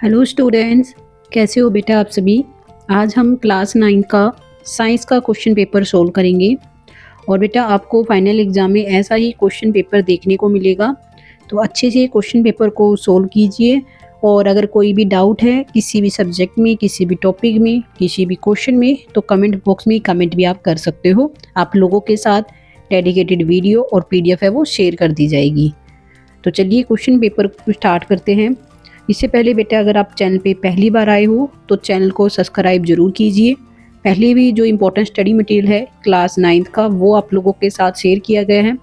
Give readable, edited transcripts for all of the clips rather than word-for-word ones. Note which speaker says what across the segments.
Speaker 1: Hello students, कैसे हो बेटा आप सभी। आज हम क्लास 9 का साइंस का क्वेश्चन पेपर सोल्व करेंगे और बेटा आपको फाइनल एग्जाम में ऐसा ही क्वेश्चन पेपर देखने को मिलेगा। तो अच्छे से क्वेश्चन पेपर को सोल्व कीजिए और अगर कोई भी डाउट है किसी भी सब्जेक्ट में, किसी भी टॉपिक में, किसी भी क्वेश्चन में, तो कमेंट बॉक्स में कमेंट भी आप कर सकते हो। आप लोगों के साथ डेडिकेटेड वीडियो और पीडीएफ है वो शेयर कर दी जाएगी। तो चलिए क्वेश्चन पेपर को स्टार्ट करते हैं। इससे पहले बेटा अगर आप चैनल पे पहली बार आए हो तो चैनल को सब्सक्राइब जरूर कीजिए। पहले भी जो इम्पोर्टेंट स्टडी मटेरियल है क्लास 9 का वो आप लोगों के साथ शेयर किया गया है।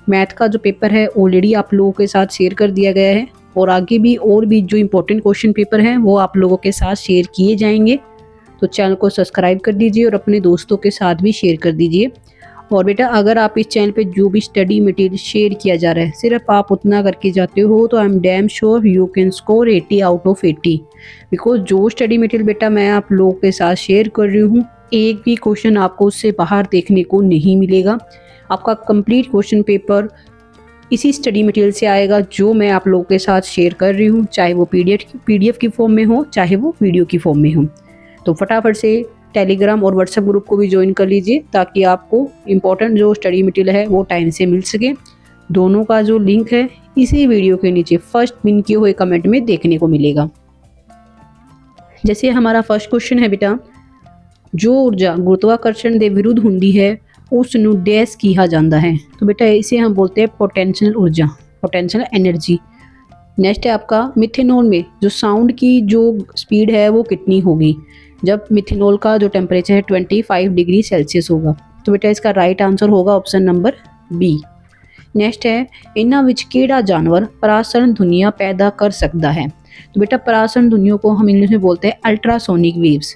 Speaker 1: मैथ का जो पेपर है ऑलरेडी आप लोगों के साथ शेयर कर दिया गया है और आगे भी और भी जो इम्पोर्टेंट क्वेश्चन पेपर हैं वो आप लोगों के साथ शेयर किए जाएंगे। तो चैनल को सब्सक्राइब कर दीजिए और अपने दोस्तों के साथ भी शेयर कर दीजिए। और बेटा अगर आप इस चैनल पे जो भी स्टडी मटेरियल शेयर किया जा रहा है सिर्फ आप उतना करके जाते हो तो I am damn sure you can score 80 out of 80। Because जो स्टडी मटेरियल बेटा मैं आप लोगों के साथ शेयर कर रही हूँ एक भी क्वेश्चन आपको उससे बाहर देखने को नहीं मिलेगा। आपका कंप्लीट क्वेश्चन पेपर इसी स्टडी मटेरियल से आएगा जो मैं आप लोगों के साथ शेयर कर रही हूँ, चाहे वो पीडीएफ की फॉर्म में हो चाहे वो वीडियो की फॉर्म में हो। तो फटाफट से टेलीग्राम और व्हाट्सएप ग्रुप को भी ज्वाइन कर लीजिए ताकि आपको इम्पोर्टेंट जो स्टडी मटेरियल है वो टाइम से मिल सके। दोनों का जो लिंक है इसी वीडियो के नीचे फर्स्ट पिन किए हुए कमेंट में देखने को मिलेगा। जैसे हमारा फर्स्ट क्वेश्चन है बेटा, जो ऊर्जा गुरुत्वाकर्षण के विरुद्ध होती है उसनू डैश किया जाता है। तो बेटा इसे हम बोलते हैं पोटेंशियल ऊर्जा, पोटेंशियल एनर्जी। नेक्स्ट है आपका मिथेनॉल में जो साउंड की जो स्पीड है वो कितनी होगी जब मिथेनॉल का जो टेम्परेचर है 25 डिग्री सेल्सियस होगा। तो बेटा इसका राइट आंसर होगा ऑप्शन नंबर बी। नेक्स्ट है इन्हां विच केड़ा जानवर परासरण ध्वनियाँ पैदा कर सकता है। तो बेटा परासरण ध्वनियों को हम इंग्लिश में बोलते हैं अल्ट्रासोनिक वेव्स।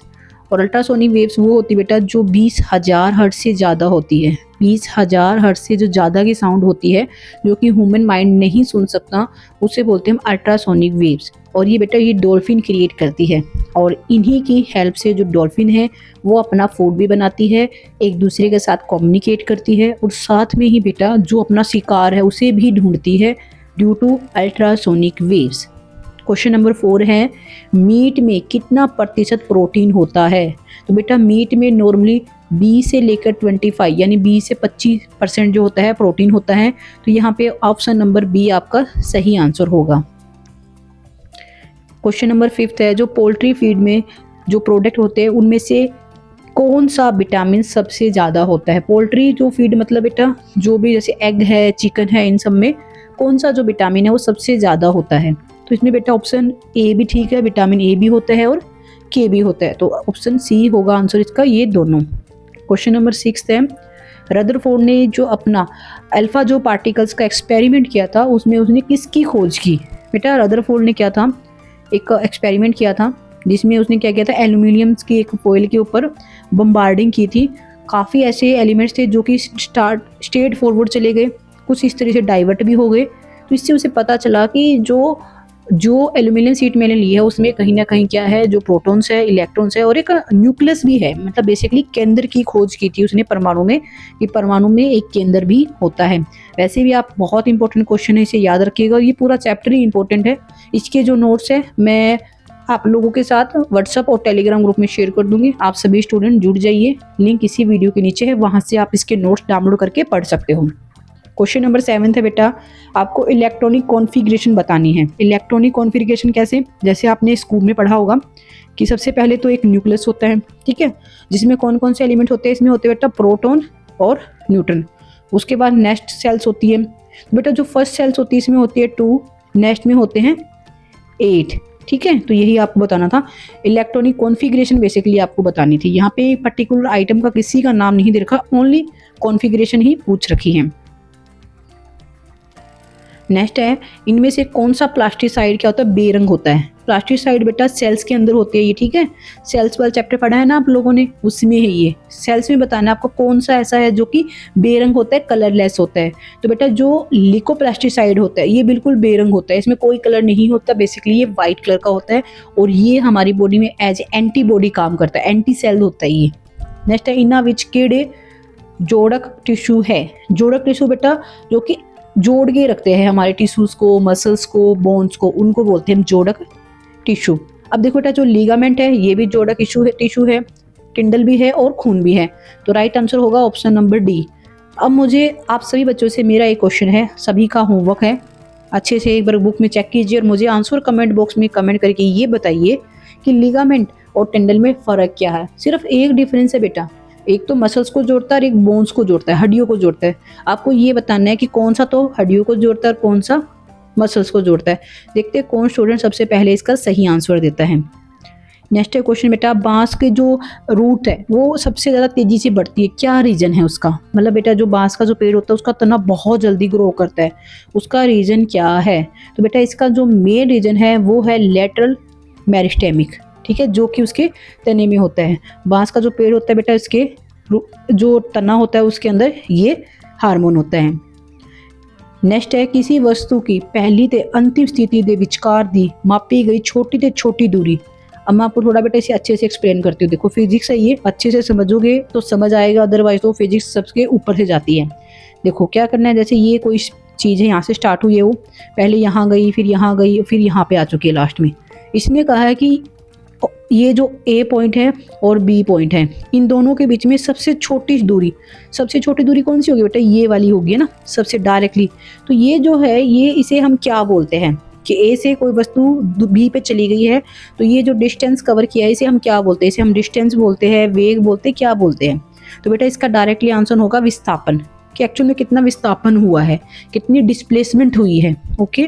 Speaker 1: और अल्ट्रासोनिक वेव्स वो होती है बेटा जो 20,000 हर्ट्ज से ज़्यादा होती है। 20,000 हर्ट्ज से जो ज़्यादा की साउंड होती है जो कि ह्यूमन माइंड नहीं सुन सकता उसे बोलते हैं हम अल्ट्रासोनिक वेव्स। और ये बेटा ये डॉल्फिन क्रिएट करती है और इन्हीं की हेल्प से जो डॉल्फिन है वो अपना फूड भी बनाती है, एक दूसरे के साथ कम्युनिकेट करती है और साथ में ही बेटा जो अपना शिकार है उसे भी ढूंढती है due to ultrasonic waves. Question number 4 है मीट में कितना प्रतिशत प्रोटीन होता है। तो बेटा मीट में नॉर्मली 20 से लेकर 25 यानी 20 से 25% जो होता है प्रोटीन होता है। तो यहाँ पे ऑप्शन नंबर बी आपका सही आंसर होगा। क्वेश्चन नंबर 5 है जो पोल्ट्री फीड में जो प्रोडक्ट होते हैं उनमें से कौन सा विटामिन सबसे ज़्यादा होता है। पोल्ट्री जो फीड मतलब बेटा जो भी जैसे एग है, चिकन है, इन सब में कौन सा जो विटामिन है वो सबसे ज़्यादा होता है। तो इसमें बेटा ऑप्शन ए भी ठीक है, विटामिन ए भी होता है और के भी होता है। तो ऑप्शन सी होगा आंसर इसका, ये दोनों। क्वेश्चन नंबर 6 है रदरफोर्ड ने जो अपना अल्फा जो पार्टिकल्स का एक्सपेरिमेंट किया था उसमें उसने किसकी खोज की। बेटा रदरफोर्ड ने क्या था, एक एक्सपेरिमेंट किया था जिसमें उसने क्या किया था, एल्यूमिनियम की एक फॉइल के ऊपर बम्बार्डिंग की थी। काफ़ी ऐसे एलिमेंट्स थे जो कि स्ट्रेट फॉरवर्ड चले गए, कुछ इस तरह से डाइवर्ट भी हो गए। तो इससे उसे पता चला कि जो एल्यूमिनियम शीट मैंने ली है उसमें कहीं ना कहीं क्या है, जो प्रोटॉन्स है, इलेक्ट्रॉन्स है और एक न्यूक्लियस भी है। मतलब बेसिकली केंद्र की खोज की थी उसने परमाणु में, कि परमाणु में एक केंद्र भी होता है। वैसे भी आप बहुत इंपॉर्टेंट क्वेश्चन है, इसे याद रखिएगा। ये पूरा चैप्टर ही इंपॉर्टेंट है। इसके जो नोट्स है मैं आप लोगों के साथ व्हाट्सएप और टेलीग्राम ग्रुप में शेयर कर दूंगी। आप सभी स्टूडेंट जुड़ जाइए, लिंक इसी वीडियो के नीचे है, वहाँ से आप इसके नोट्स डाउनलोड करके पढ़ सकते हो। क्वेश्चन नंबर 7 है बेटा आपको इलेक्ट्रॉनिक कॉन्फ़िगरेशन बतानी है। इलेक्ट्रॉनिक कॉन्फ़िगरेशन कैसे, जैसे आपने स्कूल में पढ़ा होगा कि सबसे पहले तो एक न्यूक्लियस होता है, ठीक है, जिसमें कौन कौन से एलिमेंट होते हैं। इसमें होते हैं बेटा प्रोटॉन और न्यूट्रॉन। उसके बाद नेक्स्ट सेल्स होती है। बेटा जो फर्स्ट सेल्स होती है इसमें होती है 2, नेक्स्ट में होते हैं 8, ठीक है। तो यही आपको बताना था, इलेक्ट्रॉनिक कॉन्फ़िगरेशन बेसिकली आपको बतानी थी। यहाँ पे पर्टिकुलर आइटम का किसी का नाम नहीं दे रखा, ओनली कॉन्फ़िगरेशन ही पूछ रखी है। नेक्स्ट है इनमें से कौन सा प्लास्टिसाइड क्या होता है, बेरंग होता है। प्लास्टिसाइड बेटा सेल्स के अंदर होते हैं ये, ठीक है। सेल्स वाला चैप्टर पढ़ा है ना आप लोगों ने, उसमें है ये। सेल्स में बताना है आपको कौन सा ऐसा है जो कि बेरंग होता है, कलरलेस होता है। तो बेटा जो लिकोप्लास्टिसाइड होता है ये बिल्कुल बेरंग होता है, इसमें कोई कलर नहीं होता, बेसिकली ये वाइट कलर का होता है और ये हमारी बॉडी में एज एंटीबॉडी काम करता है, एंटी सेल होता है ये। नेक्स्ट है इन्हां विच केड़े जोड़क टिश्यू है। जोड़क टिश्यू बेटा जो कि जोड़ के रखते हैं हमारे टिश्यूज़ को, मसल्स को, बोन्स को, उनको बोलते हैं हम जोड़क टिश्यू। अब देखो बेटा जो लिगामेंट है ये भी जोड़ा टिश्यू है, टिंडल भी है और खून भी है। तो राइट आंसर होगा ऑप्शन नंबर डी। अब मुझे आप सभी बच्चों से मेरा एक क्वेश्चन है, सभी का होमवर्क है, अच्छे से एक बार बुक में चेक कीजिए और मुझे आंसर कमेंट बॉक्स में कमेंट करके ये बताइए कि लिगामेंट और टेंडल में फ़र्क क्या है। सिर्फ एक डिफरेंस है बेटा, एक तो मसल्स को जोड़ता है और एक बोन्स को जोड़ता है, हड्डियों को जोड़ता है। आपको ये बताना है कि कौन सा तो हड्डियों को जोड़ता है और कौन सा मसल्स को जोड़ता है। देखते हैं कौन स्टूडेंट सबसे पहले इसका सही आंसर देता है। नेक्स्ट क्वेश्चन बेटा, बांस के जो रूट है वो सबसे ज़्यादा तेज़ी से बढ़ती है, क्या रीज़न है उसका? मतलब बेटा जो बांस का जो पेड़ होता है उसका तना बहुत जल्दी ग्रो करता है, उसका रीज़न क्या है? तो बेटा इसका जो मेन रीज़न है वो है लेटरल मेरिस्टेमिक, ठीक है, जो कि उसके तने में होता है। बांस का जो पेड़ होता है बेटा इसके जो तना होता है उसके अंदर ये हार्मोन होता है। नेक्स्ट है, किसी वस्तु की पहली ते अंतिम स्थिति दे विचकार दी मापी गई छोटी ते छोटी दूरी। अब मैं आपको थोड़ा बेटा इसे अच्छे से एक्सप्लेन करती हूँ। देखो फिजिक्स है, ये अच्छे से समझोगे तो समझ आएगा, अदरवाइज तो फिजिक्स सबके ऊपर से जाती है। देखो क्या करना है, जैसे ये कोई चीज़ है, यहाँ से स्टार्ट हुई है, वो पहले यहाँ गई, फिर यहाँ गई, फिर यहाँ पे आ चुकी है लास्ट में। इसमें कहा है कि ये जो ए पॉइंट है और बी पॉइंट है, इन दोनों के बीच में सबसे छोटी दूरी कौन सी होगी बेटा? ये वाली होगी ना, सबसे डायरेक्टली। तो ये जो है ये इसे हम क्या बोलते हैं कि ए से कोई वस्तु बी पे चली गई है, तो ये जो डिस्टेंस कवर किया है इसे हम क्या बोलते हैं? इसे हम डिस्टेंस बोलते हैं, वेग बोलते हैं, क्या बोलते हैं? तो बेटा इसका डायरेक्टली आंसर होगा विस्थापन, कि एक्चुअल में कितना विस्थापन हुआ है, कितनी डिस्प्लेसमेंट हुई है। ओके,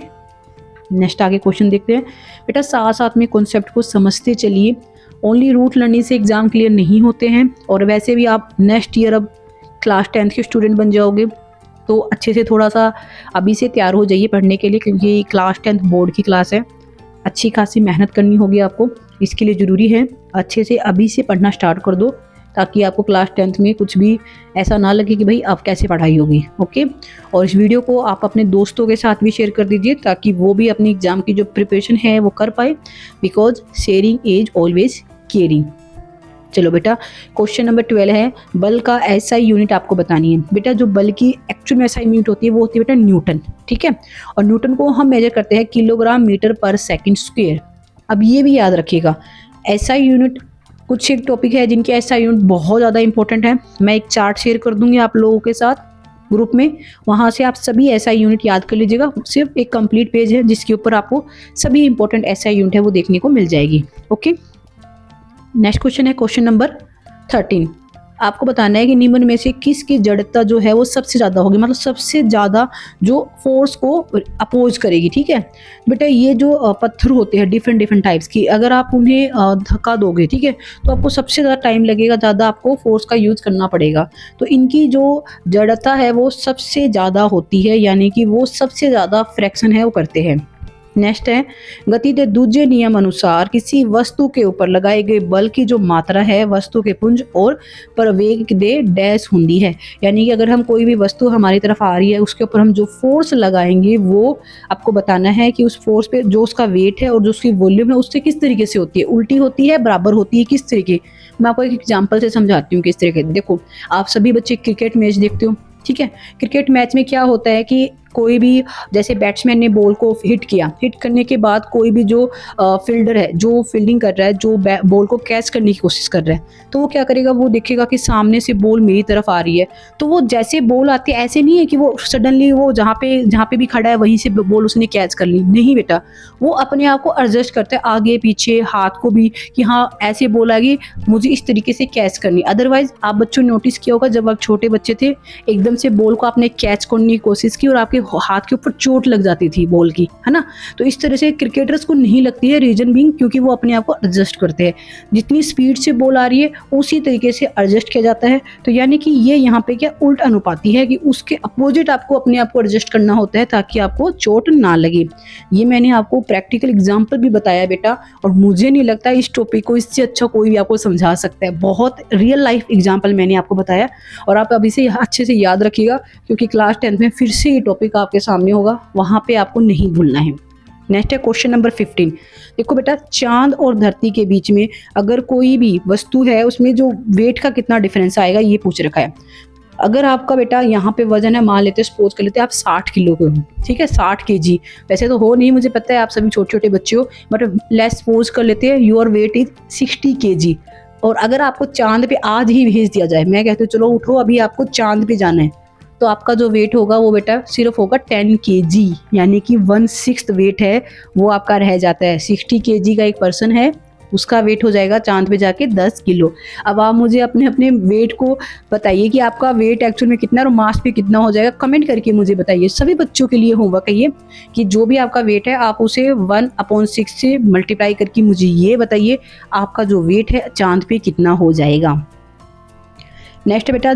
Speaker 1: नेक्स्ट आगे क्वेश्चन देखते हैं। बेटा साथ साथ में कॉन्सेप्ट को समझते चलिए, ओनली रूट लर्निंग से एग्जाम क्लियर नहीं होते हैं, और वैसे भी आप नेक्स्ट ईयर अब क्लास 10th के स्टूडेंट बन जाओगे, तो अच्छे से थोड़ा सा अभी से तैयार हो जाइए पढ़ने के लिए, क्योंकि क्लास 10th बोर्ड की क्लास है, अच्छी खासी मेहनत करनी होगी आपको। इसके लिए ज़रूरी है अच्छे से अभी से पढ़ना स्टार्ट कर दो, ताकि आपको क्लास 10th में कुछ भी ऐसा ना लगे कि भाई अब कैसे पढ़ाई होगी। ओके, और इस वीडियो को आप अपने दोस्तों के साथ भी शेयर कर दीजिए, ताकि वो भी अपनी एग्ज़ाम की जो प्रिपरेशन है वो कर पाए, because sharing is always caring. चलो बेटा क्वेश्चन नंबर 12 है, बल का एसआई यूनिट आपको बतानी है। बेटा जो बल की एक्चुअल में एसआई यूनिट होती है वो होती है बेटा न्यूटन, ठीक है, और न्यूटन को हम मेजर करते हैं किलोग्राम मीटर पर सेकंड स्क्वायर। अब ये भी याद रखिएगा, एसआई यूनिट कुछ एक टॉपिक है जिनके एसआई यूनिट बहुत ज़्यादा इंपॉर्टेंट है। मैं एक चार्ट शेयर कर दूंगी आप लोगों के साथ ग्रुप में, वहाँ से आप सभी एसआई यूनिट याद कर लीजिएगा। सिर्फ एक कंप्लीट पेज है जिसके ऊपर आपको सभी इंपॉर्टेंट एसआई यूनिट है वो देखने को मिल जाएगी। ओके, नेक्स्ट क्वेश्चन है क्वेश्चन नंबर 13। आपको बताना है कि निम्न में से किसकी जड़ता जो है वो सबसे ज़्यादा होगी, मतलब सबसे ज़्यादा जो फोर्स को अपोज करेगी, ठीक है। बेटा ये जो पत्थर होते हैं डिफरेंट टाइप्स की, अगर आप उन्हें धक्का दोगे, ठीक है, तो आपको सबसे ज़्यादा टाइम लगेगा, ज़्यादा आपको फोर्स का यूज़ करना पड़ेगा। तो इनकी जो जड़ता है वो सबसे ज़्यादा होती है, यानी कि वो सबसे ज़्यादा फ्रैक्शन है वो करते हैं। नेक्स्ट है, गति के दूसरे नियम अनुसार किसी वस्तु के ऊपर लगाए गए बल की जो मात्रा है वस्तु के पुंज और प्रवेग दे डैश होती है। यानी कि अगर हम कोई भी वस्तु हमारी तरफ आ रही है उसके ऊपर हम जो फोर्स लगाएंगे वो आपको बताना है कि उस फोर्स पे जो उसका वेट है और जो उसकी वॉल्यूम है उससे किस तरीके से होती है, उल्टी होती है, बराबर होती है, किस तरीके। मैं आपको एक एग्जाम्पल से समझाती हूँ किस तरीके। देखो आप सभी बच्चे क्रिकेट मैच देखते हो, ठीक है। क्रिकेट मैच में क्या होता है कि कोई भी जैसे बैट्समैन ने बॉल को हिट किया, हिट करने के बाद कोई भी जो फील्डर है जो फील्डिंग कर रहा है, जो बॉल को कैच करने की कोशिश कर रहा है, तो वो क्या करेगा, वो देखेगा कि सामने से बॉल मेरी तरफ आ रही है, तो वो जैसे बॉल आती है ऐसे नहीं है कि वो सडनली वो जहाँ पे भी खड़ा है वहीं से बॉल उसने कैच कर ली, नहीं बेटा, वो अपने आप को एडजस्ट करता है आगे पीछे हाथ को भी, कि हाँ ऐसे बॉल आएगी मुझे इस तरीके से कैच करनी। अदरवाइज आप बच्चों ने नोटिस किया होगा जब आप छोटे बच्चे थे एकदम से बॉल को आपने कैच करने की कोशिश की और आपके हाथ के ऊपर चोट लग जाती थी बॉल की, है ना। तो इस तरह से क्रिकेटर्स को नहीं लगती है, रीजन बीइंग क्योंकि वो अपने आप को एडजस्ट करते हैं, जितनी स्पीड से बॉल आ रही है उसी तरीके से एडजस्ट किया जाता है। तो यानी कि ये यहाँ पे क्या उल्ट अनुपाती है कि उसके अपोजिट आपको अपने आप को एडजस्ट करना होता है ताकि आपको चोट ना लगे। ये मैंने आपको प्रैक्टिकल एग्जाम्पल भी बताया बेटा, और मुझे नहीं लगता इस टॉपिक को इससे अच्छा कोई भी आपको समझा सकता है। बहुत रियल लाइफ एग्जाम्पल मैंने आपको बताया और आप अभी से अच्छे से याद रखिएगा, क्योंकि क्लास 10th में फिर से ये टॉपिक आपके सामने होगा, वहाँ पे आपको नहीं भूलना है। नेक्स्ट है क्वेश्चन नंबर 15। देखो बेटा चांद और धरती के बीच में अगर कोई भी वस्तु है उसमें जो वेट का कितना डिफरेंस आएगा ये पूछ रखा है। अगर आपका बेटा यहाँ पे वजन है, मान लेते सपोज कर लेते हैं आप 60 किलो के हो, ठीक है, 60 केजी, वैसे तो हो नहीं, मुझे पता है आप सभी छोटे छोटे बच्चे हो, बट लेट्स सपोज कर लेते हैं योर वेट इज 60 केजी। और अगर आपको चांद पे आज ही भेज दिया जाए, मैं कहती हूँ चलो उठो अभी आपको चांद पे जाना है, तो आपका जो वेट होगा वो बेटा सिर्फ होगा 10 केजी, यानी कि 1/6 वेट है वो आपका रह जाता है। 60 केजी का एक पर्सन है, उसका वेट हो जाएगा चांद पे जाके 10 किलो। अब आप मुझे अपने अपने वेट को बताइए कि आपका वेट एक्चुअल में कितना और मास पे कितना हो जाएगा, कमेंट करके मुझे बताइए। सभी बच्चों के लिए होमवर्क है ये कि जो भी आपका वेट है आप उसे 1/6 से मल्टीप्लाई करके मुझे ये बताइए आपका जो वेट है चांद पे कितना हो जाएगा। नेक्स्ट बेटा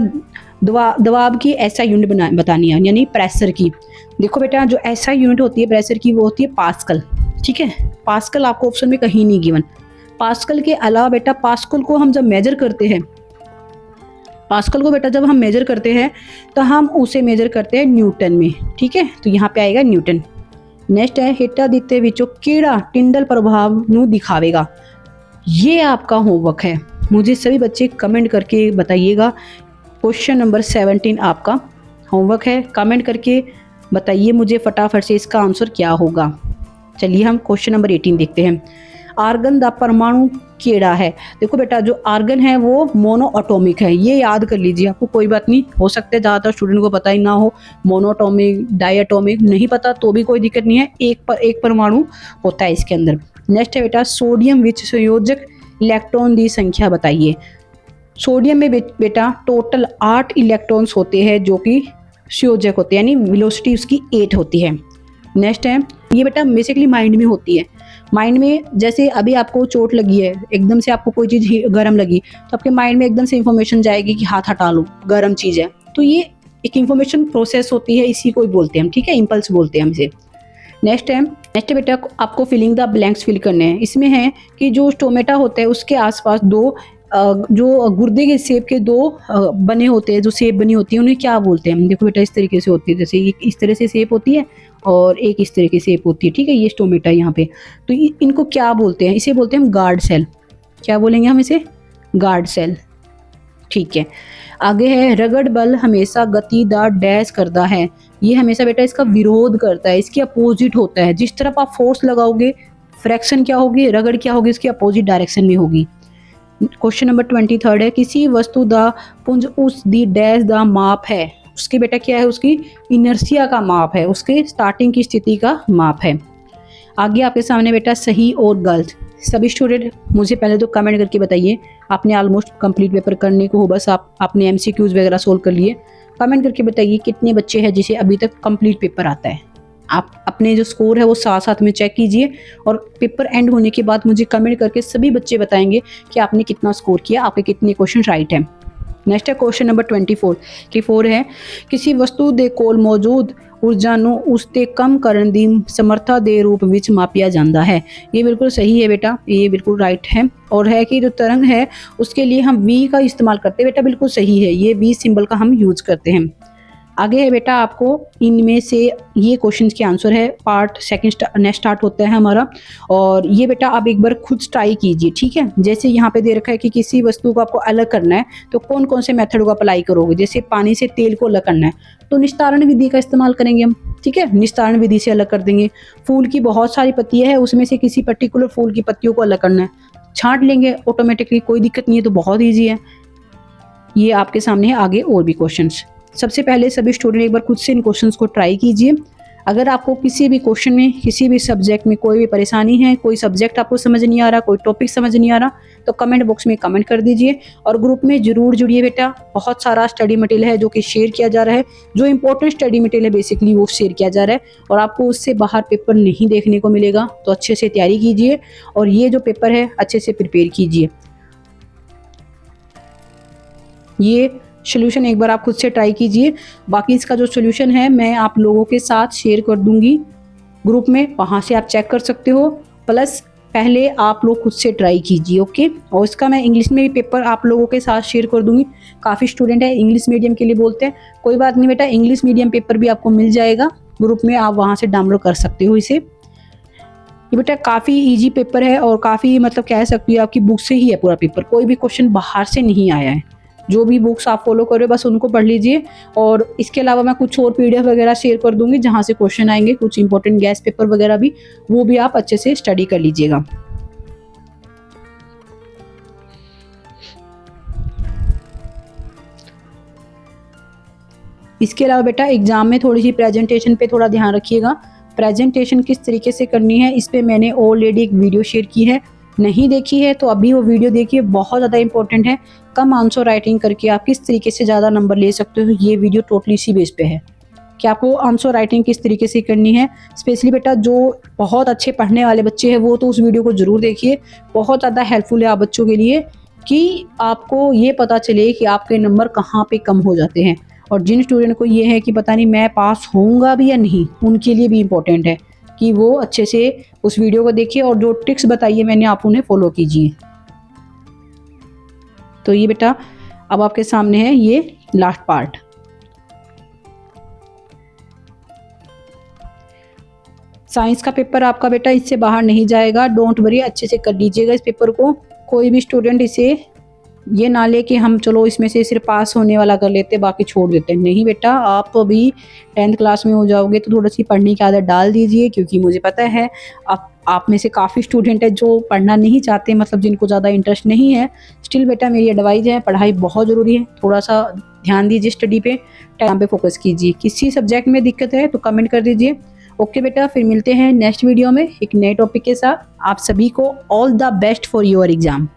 Speaker 1: दबाव की ऐसा यूनिट बतानी है, यानी प्रेशर की। देखो बेटा जो ऐसा यूनिट होती है प्रेशर की वो होती है पास्कल, ठीक है। पास्कल आपको ऑप्शन में कहीं नहीं गिवन। पास्कल के अलावा बेटा पास्कल को हम जब मेजर करते हैं, पास्कल को बेटा जब हम मेजर करते हैं तो हम उसे मेजर करते हैं न्यूटन में, ठीक है, तो यहाँ पे आएगा न्यूटन। नेक्स्ट है हेटा दिते विचो कीड़ा टिंडल प्रभाव नू दिखावेगा। ये आपका होमवर्क है, मुझे सभी बच्चे कमेंट करके बताइएगा। क्वेश्चन नंबर 17 आपका होमवर्क है, कमेंट करके बताइए मुझे फटाफट से इसका आंसर क्या होगा। चलिए हम क्वेश्चन नंबर 18 देखते हैं। आर्गन दा परमाणु केड़ा है। देखो बेटा जो आर्गन है वो मोनो एटॉमिक है, ये याद कर लीजिए, आपको कोई बात नहीं, हो सकता है ज़्यादातर स्टूडेंट को पता ही ना हो, मोनोटॉमिक डायटॉमिक नहीं पता तो भी कोई दिक्कत नहीं है, एक परमाणु होता है इसके अंदर। नेक्स्ट है बेटा सोडियम विच संयोजक इलेक्ट्रॉन की संख्या बताइए। सोडियम में बेटा टोटल 8 इलेक्ट्रॉन्स होते हैं जो कि संयोजक होते हैं, यानी वेलोसिटी उसकी 8 होती है। नेक्स्ट है ये बेटा बेसिकली माइंड में होती है। माइंड में जैसे अभी आपको चोट लगी है, एकदम से आपको कोई चीज़ गर्म लगी तो आपके माइंड में एकदम से इंफॉर्मेशन जाएगी कि हाथ हटा लो, गर्म चीज़ है, तो ये एक इंफॉर्मेशन प्रोसेस होती है, इसी को बोलते हैं हम, ठीक है, इम्पल्स बोलते हैं हम इसे। नेक्स्ट बेटा आपको फिलिंग द ब्लैंक्स फिल करने हैं। इसमें है कि जो स्टोमेटा होता है उसके आसपास दो जो गुर्दे के शेप के दो बने होते हैं, जो शेप बनी होती है उन्हें क्या बोलते हैं। देखो बेटा इस तरीके से होती है, जैसे एक इस तरह से शेप होती है और एक इस तरह की शेप होती है, ठीक है, ये स्टोमेटा यहाँ पे। तो इनको क्या बोलते हैं, इसे बोलते हैं हम गार्ड सेल। क्या बोलेंगे हम इसे, गार्ड सेल, ठीक है। आगे है रगड़ बल हमेशा गति द डैश करता है। ये हमेशा बेटा इसका विरोध करता है, इसके अपोजिट होता है। जिस तरफ आप फोर्स लगाओगे फ्रैक्शन क्या होगी, रगड़ क्या होगी, इसकी अपोजिट डायरेक्शन में होगी। क्वेश्चन नंबर 23 है किसी वस्तु द पुंज उस दी डैश द माप है। उसके बेटा क्या है, उसकी इनर्शिया का माप है, उसके स्टार्टिंग की स्थिति का माप है। आगे आपके सामने बेटा सही और गलत। सभी स्टूडेंट मुझे पहले तो कमेंट करके बताइए, आपने ऑलमोस्ट कंप्लीट पेपर करने को हो, बस आपने एमसीक्यूज वगैरह सोल्व कर लिए। कमेंट करके बताइए कितने बच्चे हैं जिसे अभी तक कंप्लीट पेपर आता है। आप अपने जो स्कोर है वो साथ साथ में चेक कीजिए और पेपर एंड होने के बाद मुझे कमेंट करके सभी बच्चे बताएंगे कि आपने कितना स्कोर किया, आपके कितने क्वेश्चन राइट हैं। नेक्स्ट है क्वेश्चन नंबर 24 है किसी वस्तु ਦੇ ਕੋਲ मौजूद ऊर्जा ਨੂੰ ਉਸ ਤੇ कम ਕਰਨ ਦੀ ਸਮਰੱਥਾ ਦੇ रूप ਵਿੱਚ मापिया जाता है। ये बिल्कुल सही है बेटा, ये बिल्कुल राइट है। और है कि जो तरंग है उसके लिए हम वी का इस्तेमाल करते हैं, बेटा बिल्कुल सही है, ये वी सिंबल का हम यूज करते हैं। आगे है बेटा आपको इनमें से ये क्वेश्चन के आंसर है, पार्ट सेकंड नेक्स्ट स्टार्ट होता है हमारा। और ये बेटा आप एक बार खुद ट्राई कीजिए, ठीक है। जैसे यहाँ पे दे रखा है कि किसी वस्तु को आपको अलग करना है तो कौन कौन से मेथड को अप्लाई करोगे। जैसे पानी से तेल को अलग करना है तो निस्तारण विधि का इस्तेमाल करेंगे हम, ठीक है, निस्तारण विधि से अलग कर देंगे। फूल की बहुत सारी पत्तियाँ हैं, उसमें से किसी पर्टिकुलर फूल की पत्तियों को अलग करना है, छांट लेंगे ऑटोमेटिकली, कोई दिक्कत नहीं है, तो बहुत ईजी है। ये आपके सामने है आगे और भी क्वेश्चंस। सबसे पहले सभी स्टूडेंट एक बार खुद से इन क्वेश्चंस को ट्राई कीजिए। अगर आपको किसी भी क्वेश्चन में, किसी भी सब्जेक्ट में कोई भी परेशानी है, कोई सब्जेक्ट आपको समझ नहीं आ रहा, कोई टॉपिक समझ नहीं आ रहा, तो कमेंट बॉक्स में कमेंट कर दीजिए और ग्रुप में जरूर जुड़िए बेटा। बहुत सारा स्टडी मटेरियल है जो कि शेयर किया जा रहा है, जो इंपॉर्टेंट स्टडी मटेरियल है बेसिकली वो शेयर किया जा रहा है और आपको उससे बाहर पेपर नहीं देखने को मिलेगा। तो अच्छे से तैयारी कीजिए और ये जो पेपर है अच्छे से प्रिपेयर कीजिए। ये सोल्यूशन एक बार आप खुद से ट्राई कीजिए। बाकी इसका जो सोल्यूशन है मैं आप लोगों के साथ शेयर कर दूंगी ग्रुप में, वहाँ से आप चेक कर सकते हो। प्लस पहले आप लोग खुद से ट्राई कीजिए, ओके। और इसका मैं इंग्लिश में भी पेपर आप लोगों के साथ शेयर कर दूंगी। काफ़ी स्टूडेंट है इंग्लिश मीडियम के लिए बोलते हैं, कोई बात नहीं बेटा, इंग्लिश मीडियम पेपर भी आपको मिल जाएगा ग्रुप में, आप वहाँ से डाउनलोड कर सकते हो इसे। ये बेटा काफ़ी ईजी पेपर है और काफ़ी मतलब कह सकती हूँ आपकी बुक से ही है पूरा पेपर, कोई भी क्वेश्चन बाहर से नहीं आया है। जो भी बुक्स आप फॉलो कर रहे हो बस उनको पढ़ लीजिए। और इसके अलावा मैं कुछ और पीडीएफ वगैरह शेयर कर दूंगी जहाँ से क्वेश्चन आएंगे, कुछ इंपॉर्टेंट गैस पेपर वगैरह भी, वो भी आप अच्छे से स्टडी कर लीजिएगा। इसके अलावा बेटा एग्जाम में थोड़ी सी प्रेजेंटेशन पे थोड़ा ध्यान रखिएगा। प्रेजेंटेशन किस तरीके से करनी है इस पे मैंने ऑलरेडी एक वीडियो शेयर की है, नहीं देखी है तो अभी वो वीडियो देखिए, बहुत ज़्यादा इंपॉर्टेंट है। कम आंसर राइटिंग करके आप किस तरीके से ज़्यादा नंबर ले सकते हो, ये वीडियो टोटली इसी बेस पे है कि आपको आंसर राइटिंग किस तरीके से करनी है। स्पेशली बेटा जो बहुत अच्छे पढ़ने वाले बच्चे हैं वो तो उस वीडियो को ज़रूर देखिए, बहुत ज़्यादा हेल्पफुल है आप बच्चों के लिए कि आपको ये पता चले कि आपके नंबर कहाँ पे कम हो जाते हैं। और जिन स्टूडेंट को ये है कि पता नहीं मैं पास होऊंगा भी या नहीं, उनके लिए भी इम्पोर्टेंट है कि वो अच्छे से उस वीडियो को देखिए और जो ट्रिक्स बताई है मैंने आप उन्हें फॉलो कीजिए। तो ये बेटा अब आपके सामने है ये लास्ट पार्ट। साइंस का पेपर आपका बेटा इससे बाहर नहीं जाएगा, डोंट वरी, अच्छे से कर लीजिएगा इस पेपर को। कोई भी स्टूडेंट इसे ये ना ले कि हम चलो इसमें से सिर्फ पास होने वाला कर लेते बाकी छोड़ देते हैं, नहीं बेटा, आप तो अभी 10th क्लास में हो जाओगे तो थोड़ी सी पढ़ने की आदत डाल दीजिए, क्योंकि मुझे पता है आप में से काफ़ी स्टूडेंट है जो पढ़ना नहीं चाहते, मतलब जिनको ज़्यादा इंटरेस्ट नहीं है। स्टिल बेटा मेरी एडवाइस है, पढ़ाई बहुत ज़रूरी है, थोड़ा सा ध्यान दीजिए स्टडी पे, टाइम पे फोकस कीजिए। किसी सब्जेक्ट में दिक्कत है तो कमेंट कर दीजिए। ओके बेटा, फिर मिलते हैं नेक्स्ट वीडियो में एक नए टॉपिक के साथ। आप सभी को all the best for your exam.